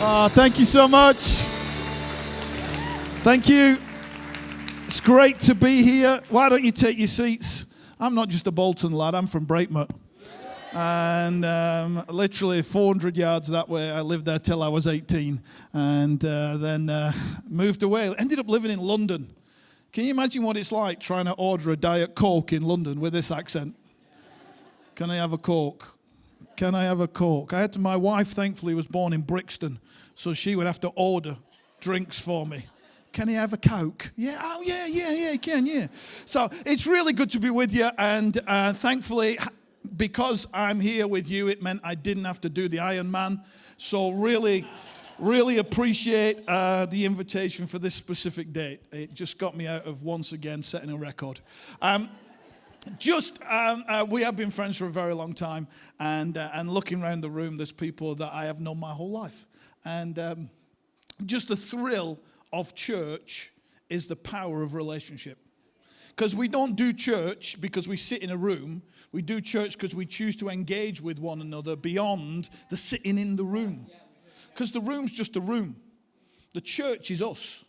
Thank you so much. Thank you. It's great to be here. Why don't you take your seats? I'm not just a Bolton lad, I'm from Breakmouth. And literally 400 yards that way. I lived there till I was 18 and then moved away. Ended up living in London. Can you imagine what it's like trying to order a Diet Coke in London with this accent? Can I have a Coke? Can I have a Coke? My wife, thankfully, was born in Brixton, so she would have to order drinks for me. Can I have a Coke? Yeah, oh, yeah, you can, yeah. So it's really good to be with you, and thankfully, because I'm here with you, it meant I didn't have to do the Iron Man. So really appreciate the invitation for this specific date. It just got me out of, once again, setting a record. We have been friends for a very long time, and looking around the room, there's people that I have known my whole life. And just the thrill of church is the power of relationship. Because we don't do church because we sit in a room. We do church because we choose to engage with one another beyond the sitting in the room. Because the room's just a room. The church is us.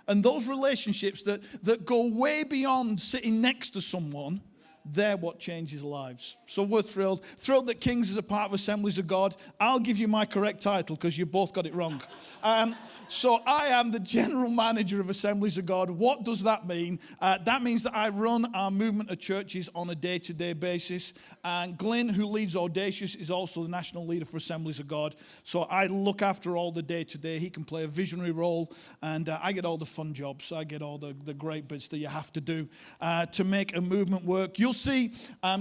And those relationships that go way beyond sitting next to someone, they're what changes lives. So we're thrilled. Thrilled that Kings is a part of Assemblies of God. I'll give you my correct title because you both got it wrong. So I am the general manager of Assemblies of God. What does that mean? That means that I run our movement of churches on a day-to-day basis. And Glyn, who leads Audacious, is also the national leader for Assemblies of God. So I look after all the day-to-day. He can play a visionary role, and I get all the fun jobs. I get all the great bits that you have to do to make a movement work. You'll see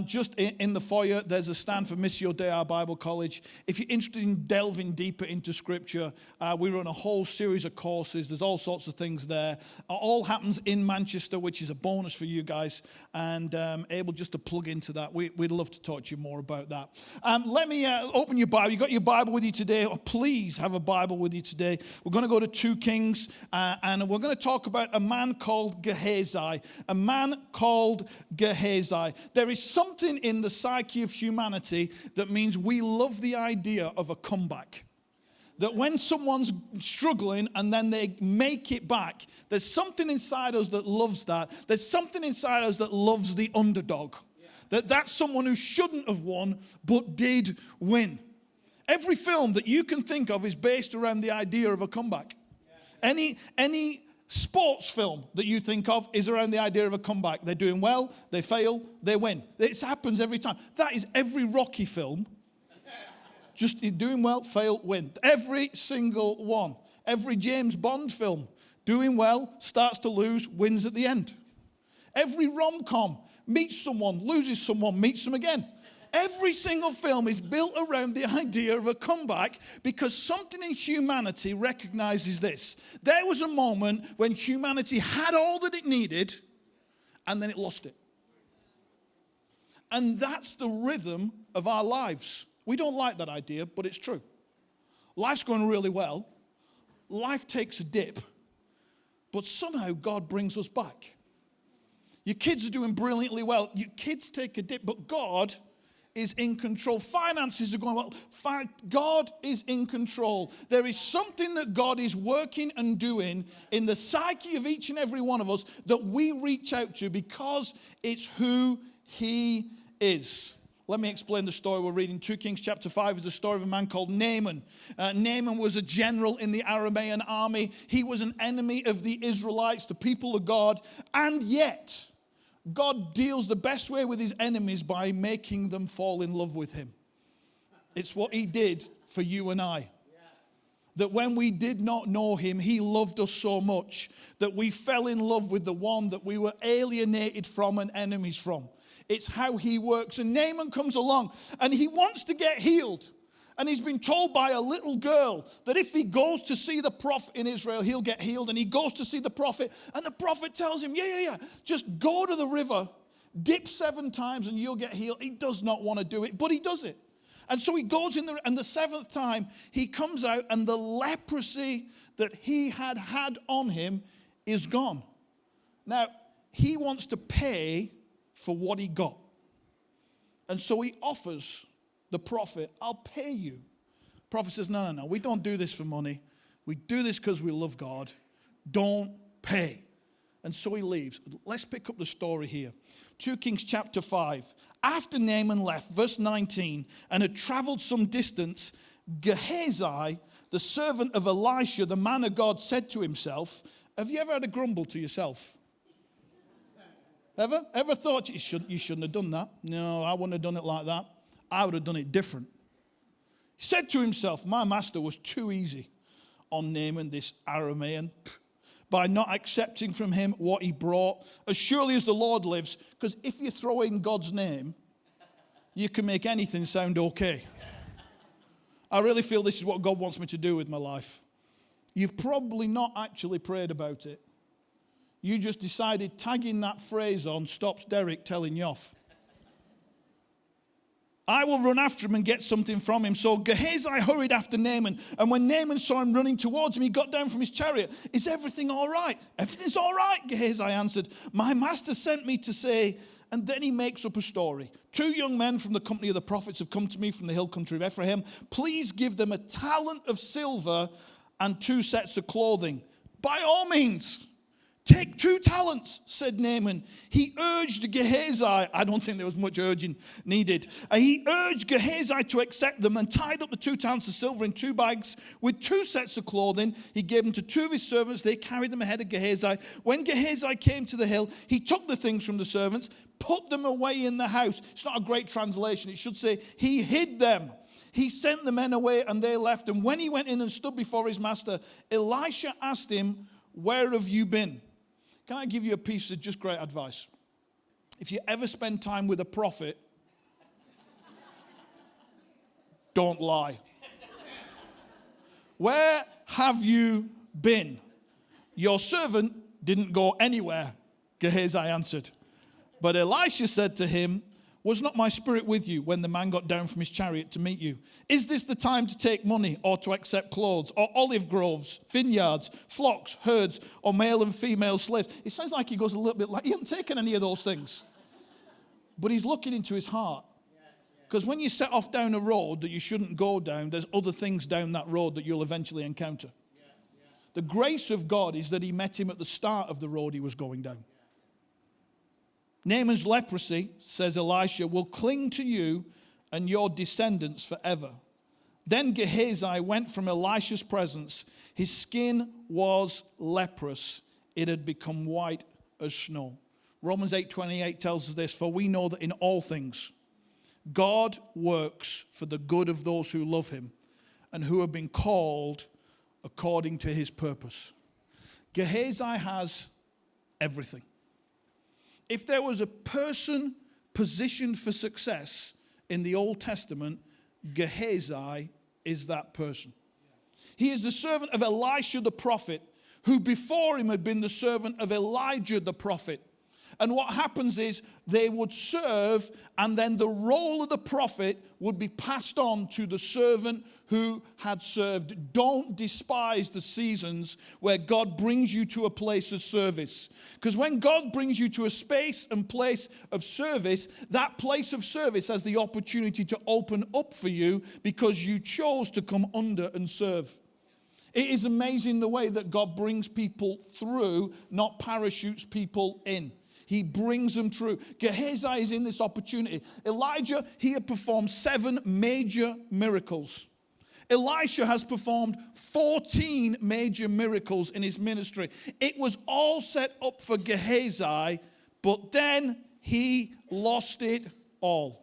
just in the foyer, there's a stand for Missio Dei, our Bible college. If you're interested in delving deeper into Scripture, we run a whole series of courses. There's all sorts of things there. It all happens in Manchester, which is a bonus for you guys, and able just to plug into that. We'd love to talk to you more about that. Let me open your Bible. You got your Bible with you today? Or please have a Bible with you today. We're going to go to 2 Kings, and we're going to talk about a man called Gehazi. A man called Gehazi. There is something in the psyche of humanity that means we love the idea of a comeback. That when someone's struggling and then they make it back, there's something inside us that loves that. There's something inside us that loves the underdog. That's someone who shouldn't have won but did win. Every film that you can think of is based around the idea of a comeback. Any sports film that you think of is around the idea of a comeback. They're doing well, they fail, they win. It happens every time. That is every Rocky film. Just doing well, fail, win. Every single one. Every James Bond film. Doing well, starts to lose, wins at the end. Every rom-com meets someone, loses someone, meets them again. Every single film is built around the idea of a comeback because something in humanity recognizes this. There was a moment when humanity had all that it needed and then it lost it. And that's the rhythm of our lives. We don't like that idea, but it's true. Life's going really well. Life takes a dip, but somehow God brings us back. Your kids are doing brilliantly well. Your kids take a dip, but God is in control. Finances are going well. God is in control. There is something that God is working and doing in the psyche of each and every one of us that we reach out to because it's who He is. Let me explain the story we're reading. 2 Kings chapter 5 is the story of a man called Naaman. Naaman was a general in the Aramean army. He was an enemy of the Israelites, the people of God. And yet, God deals the best way with his enemies by making them fall in love with him. It's what he did for you and I. That when we did not know him, he loved us so much that we fell in love with the one that we were alienated from and enemies from. It's how he works. And Naaman comes along and he wants to get healed. And he's been told by a little girl that if he goes to see the prophet in Israel, he'll get healed. And he goes to see the prophet. And the prophet tells him, yeah. Just go to the river, dip 7 times and you'll get healed. He does not want to do it, but he does it. And so he goes in there, and the 7th time he comes out and the leprosy that he had on him is gone. Now, he wants to pay for what he got. And so he offers the prophet, I'll pay you Prophet says, no, we don't do this for money. We do this because we love God. Don't pay. And so he leaves. Let's pick up the story here. 2 Kings chapter 5. After Naaman left, verse 19, and had traveled some distance, Gehazi, the servant of Elisha, the man of God, said to himself, have you ever had a grumble to yourself? Ever thought you shouldn't have done that? No, I wouldn't have done it like that. I would have done it different. He said to himself, my master was too easy on Naaman, this Aramean, by not accepting from him what he brought, as surely as the Lord lives, because if you throw in God's name, you can make anything sound okay. I really feel this is what God wants me to do with my life. You've probably not actually prayed about it. You just decided tagging that phrase on stops Derek telling you off. I will run after him and get something from him. So Gehazi hurried after Naaman. And when Naaman saw him running towards him, he got down from his chariot. Is everything all right? Everything's all right, Gehazi answered. My master sent me to say, and then he makes up a story. 2 young men from the company of the prophets have come to me from the hill country of Ephraim. Please give them a talent of silver and 2 sets of clothing. By all means. Take 2 talents, said Naaman. He urged Gehazi. I don't think there was much urging needed. He urged Gehazi to accept them and tied up the 2 talents of silver in 2 bags with 2 sets of clothing. He gave them to 2 of his servants. They carried them ahead of Gehazi. When Gehazi came to the hill, he took the things from the servants, put them away in the house. It's not a great translation. It should say he hid them. He sent the men away and they left. And when he went in and stood before his master, Elisha asked him, where have you been? Can I give you a piece of just great advice? If you ever spend time with a prophet, don't lie. Where have you been? Your servant didn't go anywhere, Gehazi answered. But Elisha said to him, was not my spirit with you when the man got down from his chariot to meet you? Is this the time to take money or to accept clothes or olive groves, vineyards, flocks, herds, or male and female slaves? It sounds like he goes a little bit like he hasn't taken any of those things. But he's looking into his heart. Because when you set off down a road that you shouldn't go down, there's other things down that road that you'll eventually encounter. The grace of God is that he met him at the start of the road he was going down. Naaman's leprosy, says Elisha, will cling to you and your descendants forever. Then Gehazi went from Elisha's presence. His skin was leprous. It had become white as snow. Romans 8:28 tells us this, for we know that in all things, God works for the good of those who love him and who have been called according to his purpose. Gehazi has everything. If there was a person positioned for success in the Old Testament, Gehazi is that person. He is the servant of Elisha the prophet, who before him had been the servant of Elijah the prophet. And what happens is they would serve, and then the role of the prophet would be passed on to the servant who had served. Don't despise the seasons where God brings you to a place of service. Because when God brings you to a space and place of service, that place of service has the opportunity to open up for you because you chose to come under and serve. It is amazing the way that God brings people through, not parachutes people in. He brings them through. Gehazi is in this opportunity. Elijah, he had performed 7 major miracles. Elisha has performed 14 major miracles in his ministry. It was all set up for Gehazi, but then he lost it all.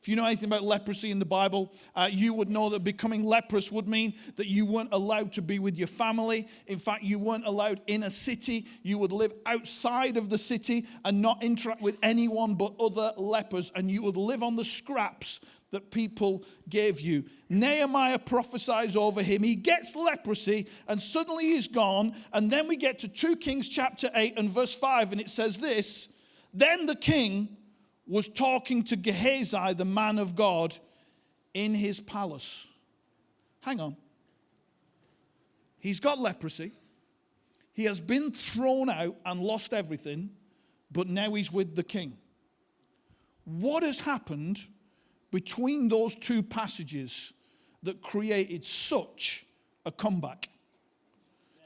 If you know anything about leprosy in the Bible, you would know that becoming leprous would mean that you weren't allowed to be with your family. In fact, you weren't allowed in a city. You would live outside of the city and not interact with anyone but other lepers. And you would live on the scraps that people gave you. Nehemiah prophesies over him. He gets leprosy and suddenly he's gone. And then we get to 2 Kings chapter 8 and verse 5, and it says this, then the king was talking to Gehazi, the man of God, in his palace. Hang on. He's got leprosy. He has been thrown out and lost everything, but now he's with the king. What has happened between those 2 passages that created such a comeback.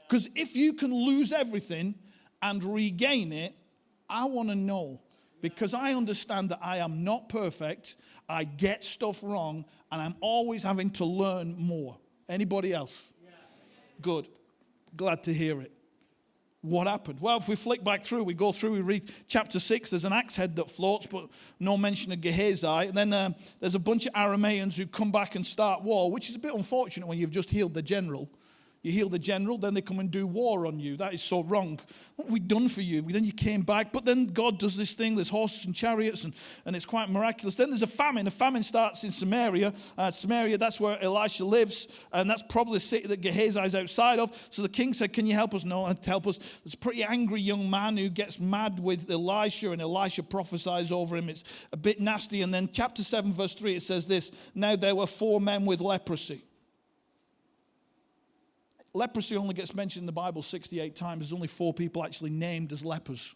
Because if you can lose everything and regain it, I want to know. Because I understand that I am not perfect. I get stuff wrong. And I'm always having to learn more. Anybody else? Good. Glad to hear it. What happened? Well, if we flick back through, we go through, we read chapter 6. There's an axe head that floats, but no mention of Gehazi. And then there's a bunch of Arameans who come back and start war, which is a bit unfortunate when you've just healed the general. You heal the general, then they come and do war on you. That is so wrong. What have we done for you? Then you came back. But then God does this thing. There's horses and chariots, and it's quite miraculous. Then there's a famine. A famine starts in Samaria. Samaria, that's where Elisha lives. And that's probably the city that Gehazi is outside of. So the king said, can you help us? No, help us. There's a pretty angry young man who gets mad with Elisha, and Elisha prophesies over him. It's a bit nasty. And then chapter 7, verse 3, it says this. Now there were 4 men with leprosy. Leprosy only gets mentioned in the Bible 68 times. There's only 4 people actually named as lepers.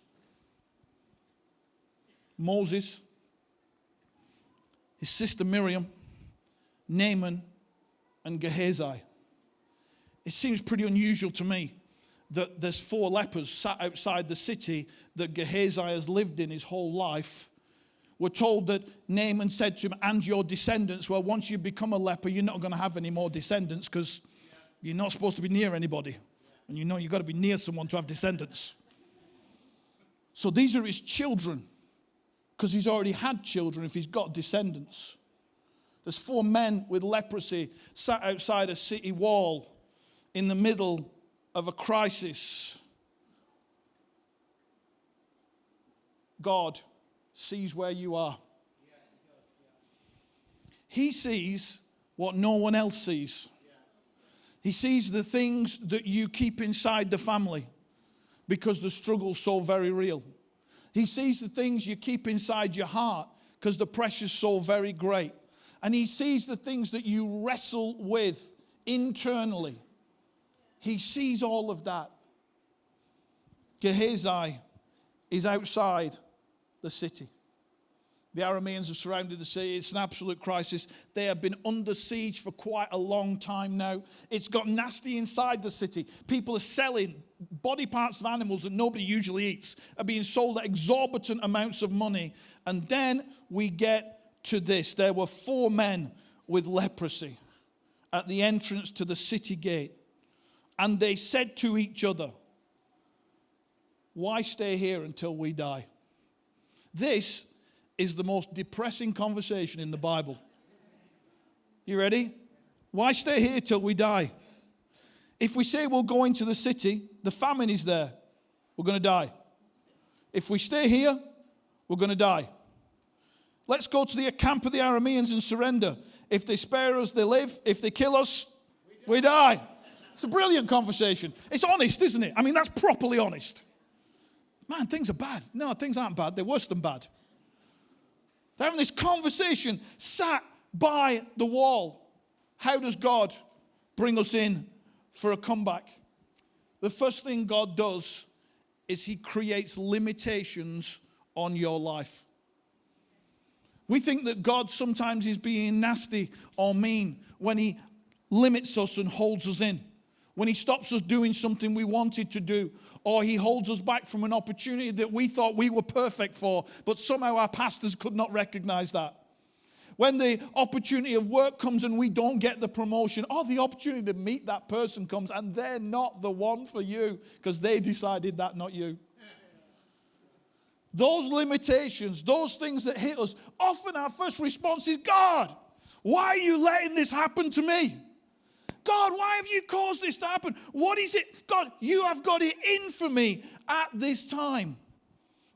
Moses, his sister Miriam, Naaman, and Gehazi. It seems pretty unusual to me that there's 4 lepers sat outside the city that Gehazi has lived in his whole life. We're told that Naaman said to him, and your descendants, well, once you become a leper, you're not going to have any more descendants because you're not supposed to be near anybody. And you know you've got to be near someone to have descendants. So these are his children, because he's already had children if he's got descendants. There's 4 men with leprosy sat outside a city wall in the middle of a crisis. God sees where you are. He sees what no one else sees. He sees the things that you keep inside the family because the struggle's so very real. He sees the things you keep inside your heart because the pressure's so very great. And he sees the things that you wrestle with internally. He sees all of that. Gehazi is outside the city. The Arameans have surrounded the city. It's an absolute crisis. They have been under siege for quite a long time now. It's got nasty inside the city. People are selling body parts of animals that nobody usually eats, are being sold at exorbitant amounts of money. And then we get to this. There were 4 men with leprosy at the entrance to the city gate. And they said to each other, why stay here until we die? This is the most depressing conversation in the Bible. You ready? Why stay here till we die? If we say we'll go into the city, the famine is there. We're going to die. If we stay here, we're going to die. Let's go to the camp of the Arameans and surrender. If they spare us, they live. If they kill us, we die. It's a brilliant conversation. It's honest, isn't it? I mean, that's properly honest. Man, things are bad. No, things aren't bad. They're worse than bad. They're having this conversation sat by the wall. How does God bring us in for a comeback? The first thing God does is he creates limitations on your life. We think that God sometimes is being nasty or mean when he limits us and holds us in. When he stops us doing something we wanted to do, or he holds us back from an opportunity that we thought we were perfect for, but somehow our pastors could not recognize that. When the opportunity of work comes and we don't get the promotion, or the opportunity to meet that person comes and they're not the one for you because they decided that, not you. Those limitations, those things that hit us, often our first response is, God, why are you letting this happen to me? God, why have you caused this to happen? What is it? God, you have got it in for me at this time.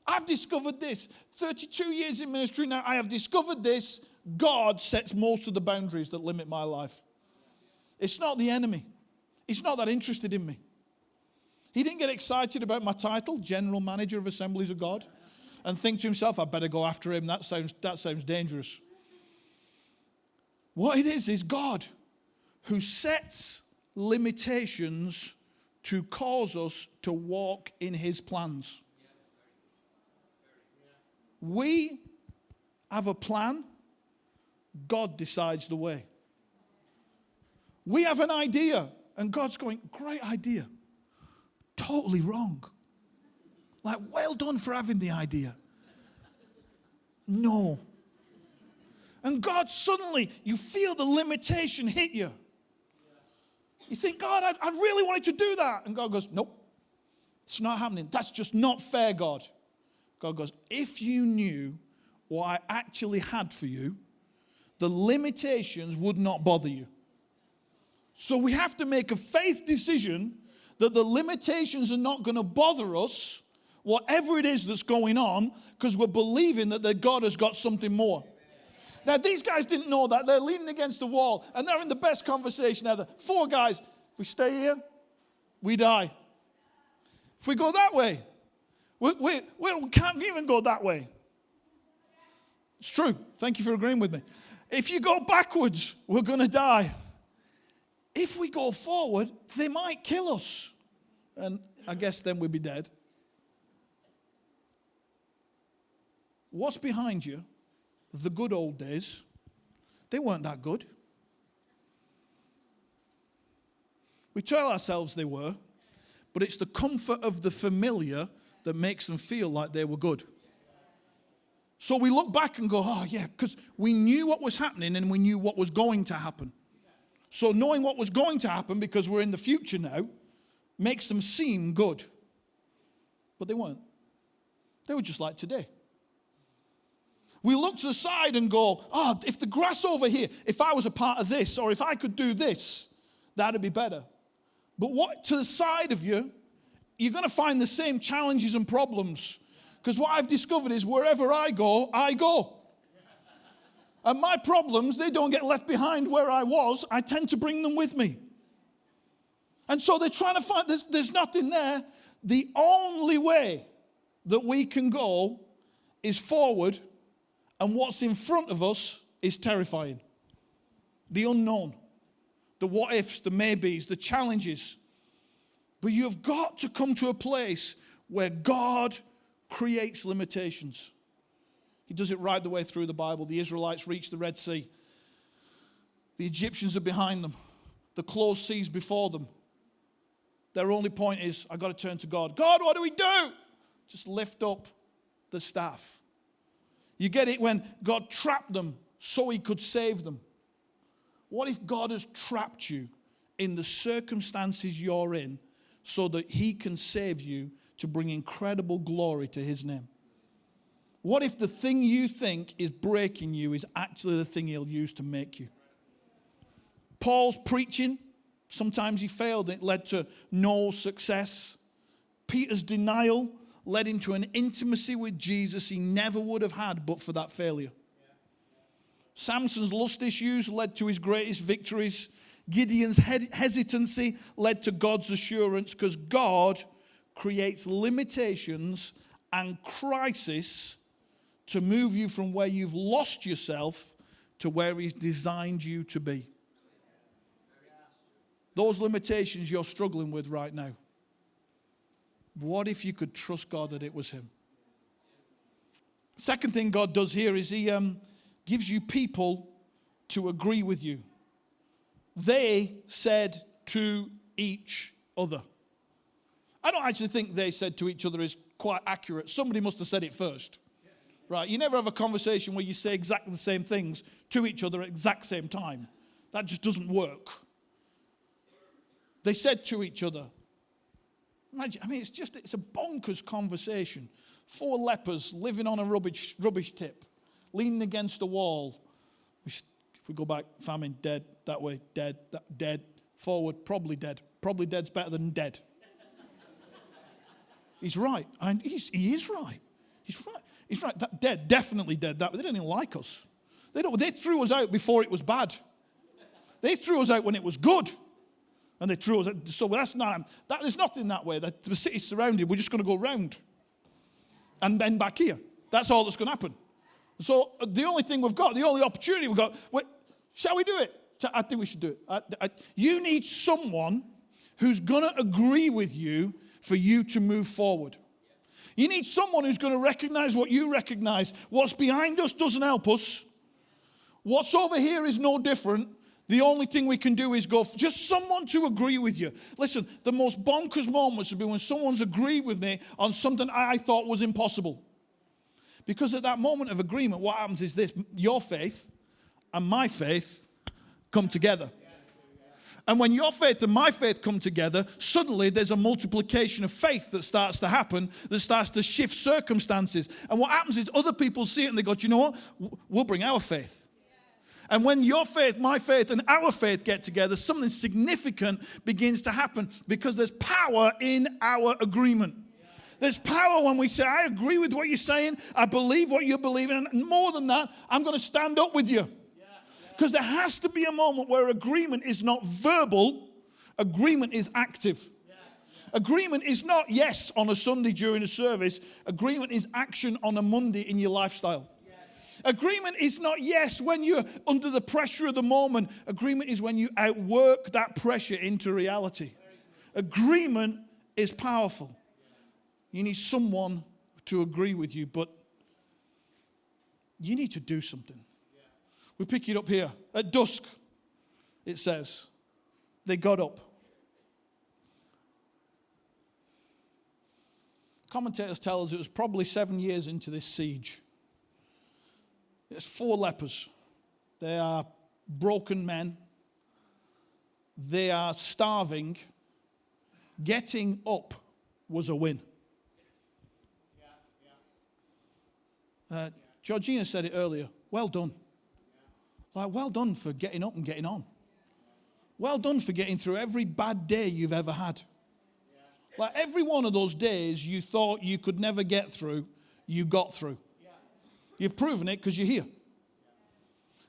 I've discovered this. 32 years in ministry now, I have discovered this. God sets most of the boundaries that limit my life. It's not the enemy. He's not that interested in me. He didn't get excited about my title, General Manager of Assemblies of God, and think to himself, I better go after him. That sounds dangerous. What it is God who sets limitations to cause us to walk in his plans. We have a plan. God decides the way. We have an idea, and God's going, great idea. Totally wrong. Like, well done for having the idea. No. And God, suddenly, you feel the limitation hit you. You think, God, I really wanted to do that. And God goes, nope, it's not happening. That's just not fair, God. God goes, if you knew what I actually had for you, the limitations would not bother you. So we have to make a faith decision that the limitations are not going to bother us, whatever it is that's going on, because we're believing that God has got something more. Now, these guys didn't know that. They're leaning against the wall, and they're in the best conversation ever. 4 guys, if we stay here, we die. If we go that way, we can't even go that way. It's true. Thank you for agreeing with me. If you go backwards, we're going to die. If we go forward, they might kill us. And I guess then we'd be dead. What's behind you? The good old days, they weren't that good. We tell ourselves they were, but it's the comfort of the familiar that makes them feel like they were good. So we look back and go, oh yeah, because we knew what was happening and we knew what was going to happen. So knowing what was going to happen, because we're in the future now, makes them seem good. But they weren't. They were just like today. We look to the side and go, oh, if the grass over here, if I was a part of this, or if I could do this, that'd be better. But what to the side of you, you're going to find the same challenges and problems. Because what I've discovered is wherever I go, I go. And my problems, they don't get left behind where I was. I tend to bring them with me. And so they're trying to find, there's nothing there. The only way that we can go is forward. And what's in front of us is terrifying. The unknown, the what ifs, the maybes, the challenges. But you've got to come to a place where God creates limitations. He does it right the way through the Bible. The Israelites reach the Red Sea. The Egyptians are behind them. The closed seas before them. Their only point is, I've got to turn to God. God, what do we do? Just lift up the staff. You get it when God trapped them so he could save them. What if God has trapped you in the circumstances you're in so that he can save you to bring incredible glory to his name? What if the thing you think is breaking you is actually the thing he'll use to make you? Paul's preaching, sometimes he failed. It led to no success. Peter's denial led him to an intimacy with Jesus he never would have had but for that failure. Samson's lust issues led to his greatest victories. Gideon's hesitancy led to God's assurance, because God creates limitations and crisis to move you from where you've lost yourself to where he's designed you to be. Those limitations you're struggling with right now. What if you could trust God that it was him? Second thing God does here is he gives you people to agree with you. They said to each other. I don't actually think they said to each other is quite accurate. Somebody must have said it first. Right? You never have a conversation where you say exactly the same things to each other at the exact same time. That just doesn't work. They said to each other. Imagine, it's a bonkers conversation. 4 lepers living on a rubbish tip, leaning against a wall. If we go back, famine, dead, that way, dead, dead, forward, probably dead. Probably dead's better than dead. He's right. And he is right. He's right. He's right. That dead, definitely dead. They didn't even like us. They threw us out before it was bad. They threw us out when it was good. And they threw us out. So there's nothing that way. The city's surrounded. We're just going to go round. And then back here. That's all that's going to happen. So the only thing we've got, the only opportunity we've got, shall we do it? I think we should do it. You need someone who's going to agree with you for you to move forward. You need someone who's going to recognize what you recognize. What's behind us doesn't help us. What's over here is no different. The only thing we can do is go, just someone to agree with you. Listen, the most bonkers moments would be when someone's agreed with me on something I thought was impossible. Because at that moment of agreement, what happens is this: your faith and my faith come together. And when your faith and my faith come together, suddenly there's a multiplication of faith that starts to happen, that starts to shift circumstances. And what happens is other people see it and they go, do you know what? We'll bring our faith. And when your faith, my faith, and our faith get together, something significant begins to happen because there's power in our agreement. There's power when we say, I agree with what you're saying, I believe what you're believing, and more than that, I'm going to stand up with you. Because there has to be a moment where agreement is not verbal, agreement is active. Agreement is not yes on a Sunday during a service, agreement is action on a Monday in your lifestyle. Agreement is not yes when you're under the pressure of the moment. Agreement is when you outwork that pressure into reality. Agreement is powerful. You need someone to agree with you, but you need to do something. We pick it up here. At dusk, it says, they got up. Commentators tell us it was probably 7 years into this siege. There's 4 lepers. They are broken men. They are starving. Getting up was a win. Georgina said it earlier. Well done. Like, well done for getting up and getting on. Well done for getting through every bad day you've ever had. Like, every one of those days you thought you could never get through, you got through. You've proven it because you're here.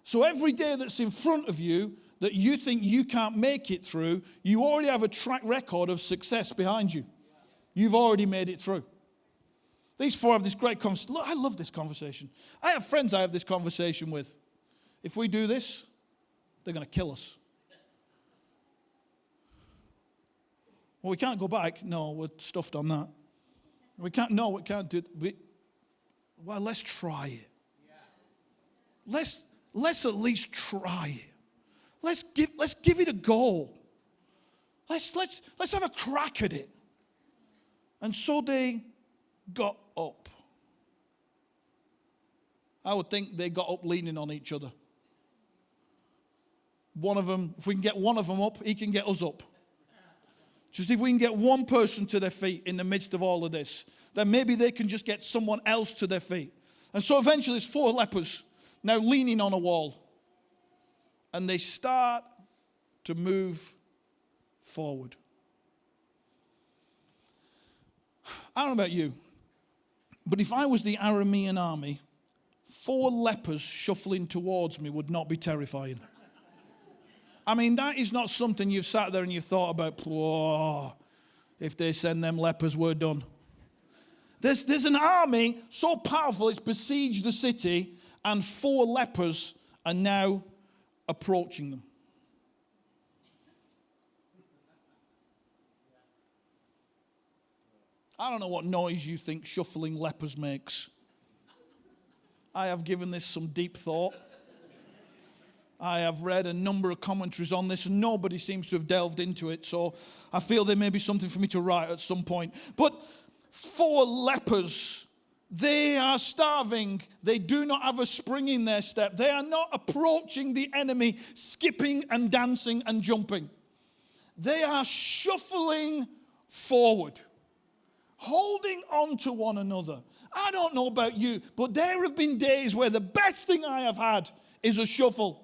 So every day that's in front of you that you think you can't make it through, you already have a track record of success behind you. You've already made it through. These 4 have this great conversation. Look, I love this conversation. I have friends I have this conversation with. If we do this, they're going to kill us. Well, we can't go back. No, we're stuffed on that. We can't do it. Well, let's try it. Let's at least try it. Let's give it a go. Let's have a crack at it. And so they got up. I would think they got up leaning on each other. One of them, if we can get one of them up, he can get us up. Just if we can get one person to their feet in the midst of all of this, then maybe they can just get someone else to their feet. And so eventually there's 4 lepers now leaning on a wall. And they start to move forward. I don't know about you, but if I was the Aramean army, 4 lepers shuffling towards me would not be terrifying. I mean, that is not something you've sat there and you've thought about, whoa, if they send them lepers, we're done. There's an army so powerful it's besieged the city, and 4 lepers are now approaching them. I don't know what noise you think shuffling lepers makes. I have given this some deep thought. I have read a number of commentaries on this, and nobody seems to have delved into it, so I feel there may be something for me to write at some point. But 4 lepers, they are starving. They do not have a spring in their step. They are not approaching the enemy, skipping and dancing and jumping. They are shuffling forward, holding on to one another. I don't know about you, but there have been days where the best thing I have had is a shuffle.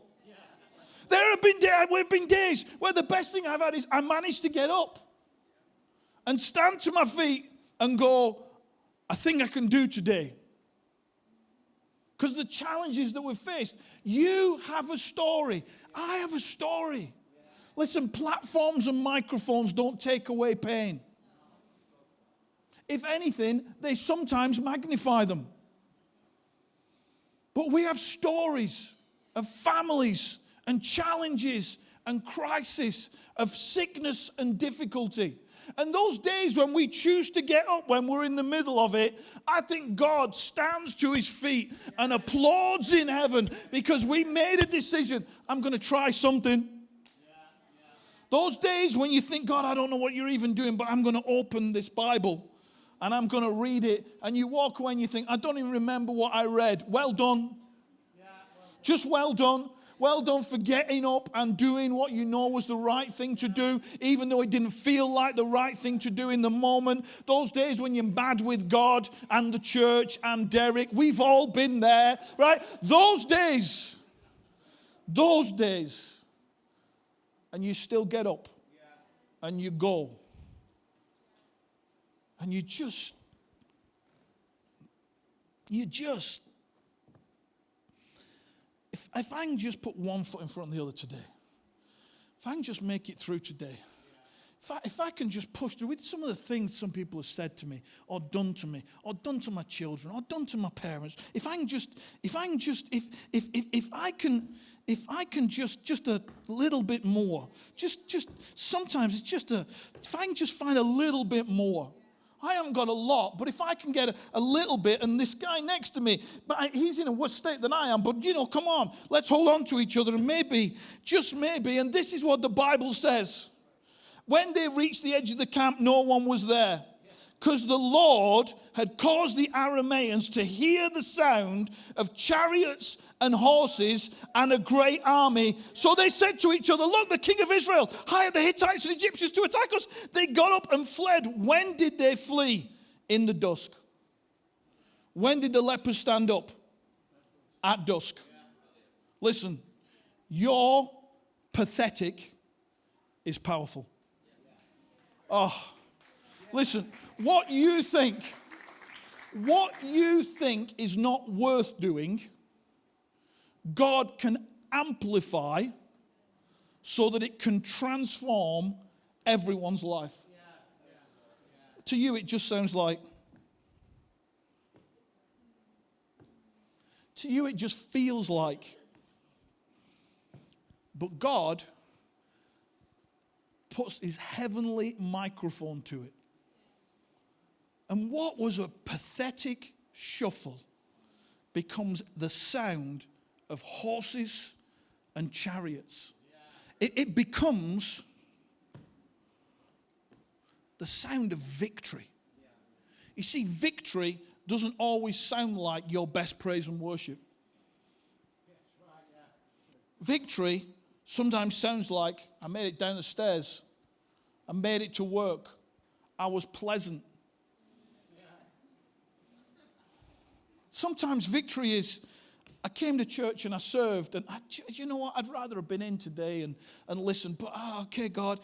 There have been days where the best thing I've had is I managed to get up and stand to my feet and go, I think I can do today. Because the challenges that we've faced, you have a story. I have a story. Listen, platforms and microphones don't take away pain. If anything, they sometimes magnify them. But we have stories of families and challenges and crisis, of sickness and difficulty. And those days when we choose to get up when we're in the middle of it, I think God stands to his feet and applauds in heaven because we made a decision. I'm going to try something. Those days when you think, God, I don't know what you're even doing, but I'm going to open this Bible and I'm going to read it. And you walk away and you think, I don't even remember what I read. Well done. Just well done. Well done for getting up and doing what you know was the right thing to do, even though it didn't feel like the right thing to do in the moment. Those days when you're bad with God and the church and Derek, we've all been there, right? Those days, and you still get up and you go. And you just, if I can just put one foot in front of the other today, if I can just make it through today, if I can just push through with some of the things some people have said to me, or done to me, or done to my children, or done to my parents, if I can just a little bit more, just sometimes it's just if I can just find a little bit more. I haven't got a lot, but if I can get a little bit, and this guy next to me, but he's in a worse state than I am, but come on, let's hold on to each other, and maybe, just maybe, and this is what the Bible says. When they reached the edge of the camp, no one was there, because the Lord had caused the Arameans to hear the sound of chariots and horses and a great army. So they said to each other, look, the king of Israel hired the Hittites and Egyptians to attack us. They got up and fled. When did they flee? In the dusk. When did the lepers stand up? At dusk. Listen, your pathetic is powerful. Oh, listen, what you think is not worth doing, God can amplify so that it can transform everyone's life. To you, it just sounds like, to you, it just feels like, but God puts his heavenly microphone to it. And what was a pathetic shuffle becomes the sound of horses and chariots. It becomes the sound of victory. You see, victory doesn't always sound like your best praise and worship. Victory sometimes sounds like, I made it down the stairs. I made it to work. I was pleasant. Sometimes victory is, I came to church and I served, and you know what, I'd rather have been in today and listened, but okay, God,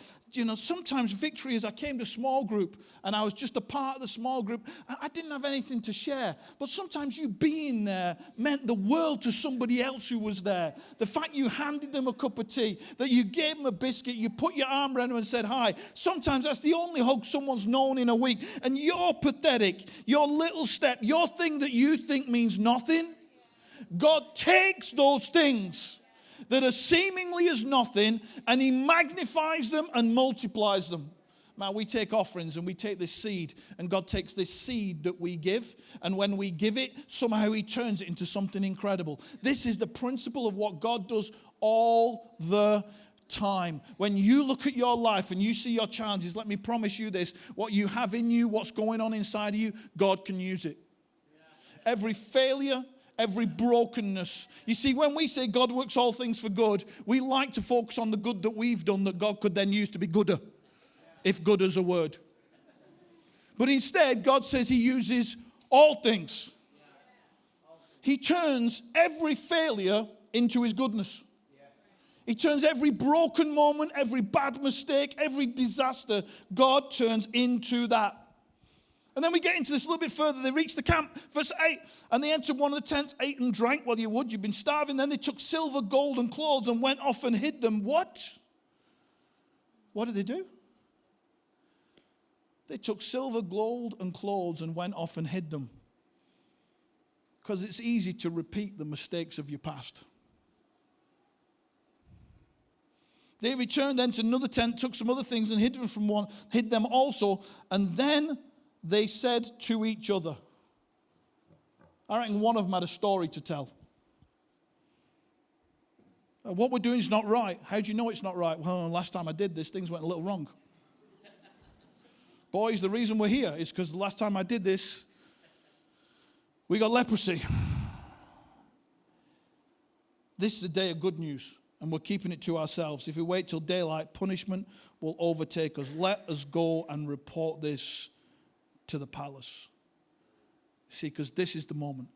sometimes victory is I came to small group and I was just a part of the small group. I didn't have anything to share, but sometimes you being there meant the world to somebody else who was there. The fact you handed them a cup of tea, that you gave them a biscuit, you put your arm around them and said hi. Sometimes that's the only hug someone's known in a week, and you're pathetic, your little step, your thing that you think means nothing. God takes those things that are seemingly as nothing and he magnifies them and multiplies them. Man, we take offerings and we take this seed, and God takes this seed that we give, and when we give it, somehow he turns it into something incredible. This is the principle of what God does all the time. When you look at your life and you see your challenges, let me promise you this, what you have in you, what's going on inside of you, God can use it. Every failure, every brokenness. You see, when we say God works all things for good, we like to focus on the good that we've done that God could then use to be gooder, if good is a word. But instead, God says he uses all things. He turns every failure into his goodness. He turns every broken moment, every bad mistake, every disaster, God turns into that. And then we get into this a little bit further. They reached the camp, verse 8, and they entered one of the tents, ate and drank. Well, you would, you've been starving. Then they took silver, gold, and clothes and went off and hid them. What? What did they do? They took silver, gold, and clothes and went off and hid them. Because it's easy to repeat the mistakes of your past. They returned then to another tent, took some other things and hid them also. And then they said to each other. I reckon one of them had a story to tell. What we're doing is not right. How do you know it's not right? Well, last time I did this, things went a little wrong. Boys, the reason we're here is because the last time I did this, we got leprosy. This is a day of good news, and we're keeping it to ourselves. If we wait till daylight, punishment will overtake us. Let us go and report this to the palace. See, because this is the moment.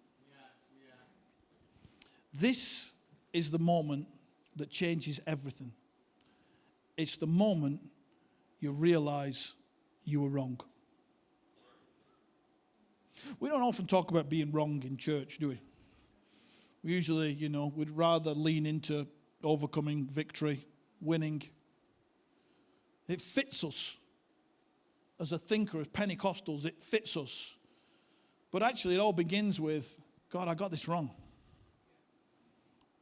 This is the moment that changes everything. It's the moment you realize you were wrong. We don't often talk about being wrong in church, do we? We usually, we'd rather lean into overcoming, victory, winning. It fits us. As a thinker, as Pentecostals, it fits us. But actually, it all begins with, God, I got this wrong.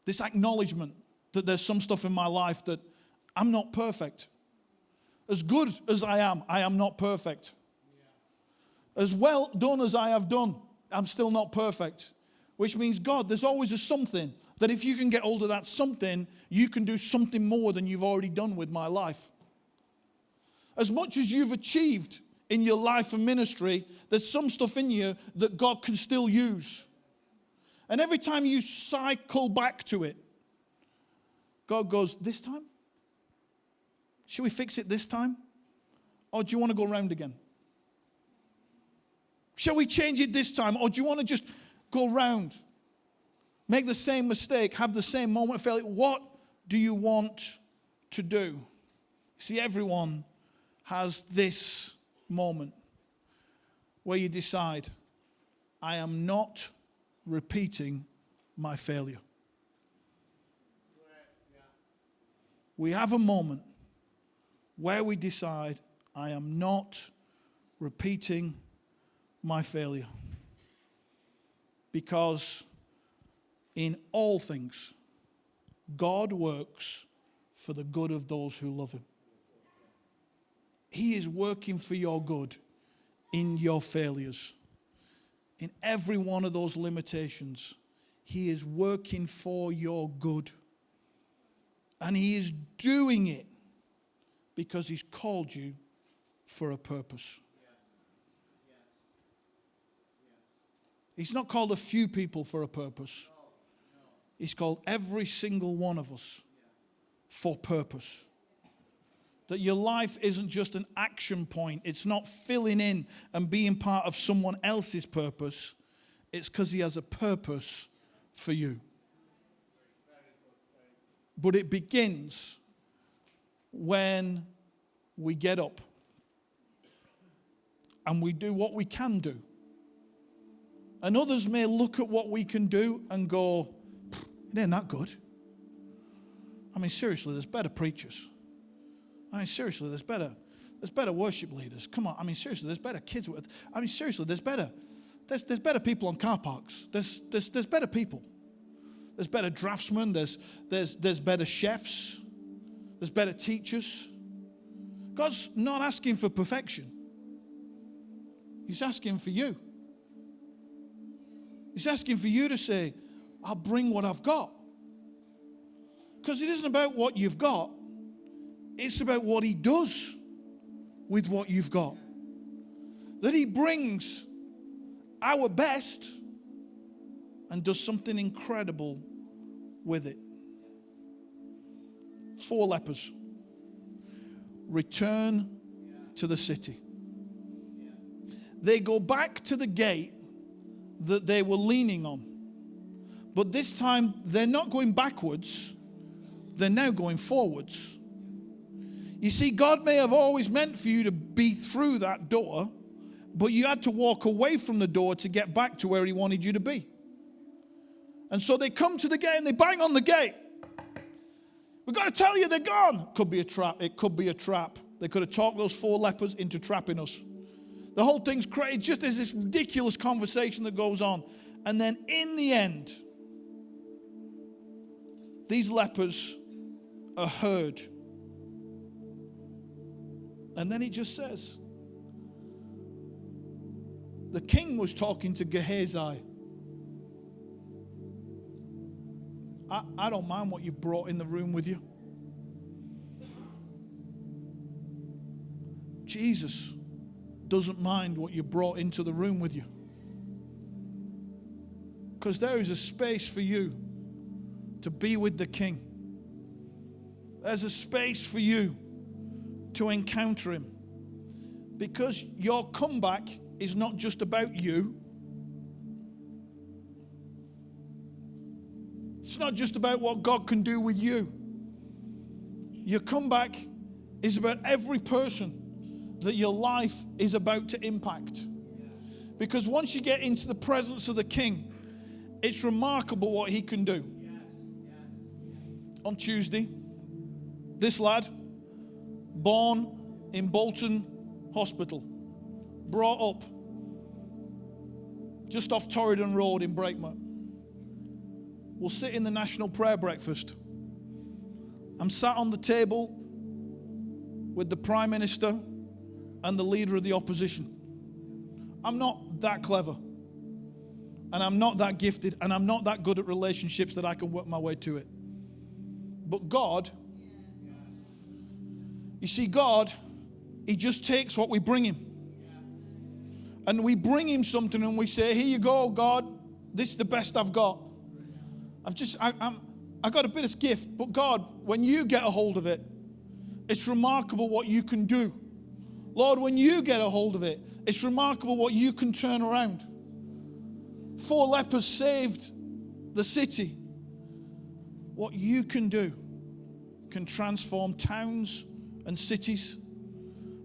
This acknowledgement that there's some stuff in my life that I'm not perfect. As good as I am not perfect. As well done as I have done, I'm still not perfect. Which means, God, there's always a something that if you can get hold of that something, you can do something more than you've already done with my life. As much as you've achieved in your life and ministry, there's some stuff in you that God can still use. And every time you cycle back to it, God goes, this time? Should we fix it this time? Or do you want to go around again? Shall we change it this time? Or do you want to just go round? Make the same mistake, have the same moment of failure. What do you want to do? See, everyone has this moment where you decide, I am not repeating my failure. We have a moment where we decide, I am not repeating my failure. Because in all things, God works for the good of those who love him. He is working for your good in your failures. In every one of those limitations, he is working for your good. And he is doing it because he's called you for a purpose. He's not called a few people for a purpose. He's called every single one of us for purpose. That your life isn't just an action point. It's not filling in and being part of someone else's purpose. It's because he has a purpose for you. But it begins when we get up and we do what we can do. And others may look at what we can do and go, it ain't that good. I mean, seriously, there's better preachers. I mean, seriously, there's better worship leaders. Come on, I mean, seriously, there's better kids. I mean, seriously, there's better people on car parks. There's better people. There's better draftsmen. There's better chefs. There's better teachers. God's not asking for perfection. He's asking for you. He's asking for you to say, I'll bring what I've got. Because it isn't about what you've got. It's about what he does with what you've got. That he brings our best and does something incredible with it. 4 lepers return to the city. They go back to the gate that they were leaning on. But this time, they're not going backwards. They're now going forwards. You see, God may have always meant for you to be through that door, but you had to walk away from the door to get back to where he wanted you to be. And so they come to the gate and they bang on the gate. We've got to tell you they're gone. Could be a trap. It could be a trap. They could have talked those 4 lepers into trapping us. The whole thing's crazy. Just there's this ridiculous conversation that goes on. And then in the end, these lepers are heard And then it just says, the king was talking to Gehazi. I don't mind what you brought in the room with you. Jesus doesn't mind what you brought into the room with you. Because there is a space for you to be with the king. There's a space for you to encounter him. Because your comeback is not just about you. It's not just about what God can do with you. Your comeback is about every person that your life is about to impact. Because once you get into the presence of the king, it's remarkable what he can do. On Tuesday, this lad, born in Bolton Hospital, brought up just off Torridon Road in Breakmore, will sit in the National Prayer Breakfast. I'm sat on the table with the Prime Minister and the Leader of the Opposition. I'm not that clever, and I'm not that gifted, and I'm not that good at relationships that I can work my way to it. But God, you see, God, he just takes what we bring him. And we bring him something and we say, here you go, God, this is the best I've got. I got a bit of gift, but God, when you get a hold of it, it's remarkable what you can do. Lord, when you get a hold of it, it's remarkable what you can turn around. 4 lepers saved the city. What you can do can transform towns and cities.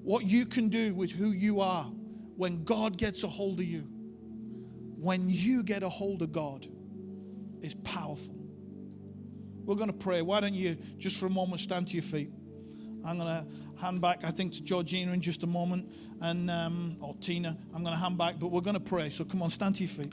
What you can do with who you are when God gets a hold of you, when you get a hold of God, is powerful. We're going to pray. Why don't you just for a moment stand to your feet? I'm going to hand back, I think, to Georgina in just a moment, and or Tina. I'm going to hand back, but we're going to pray. So come on, stand to your feet.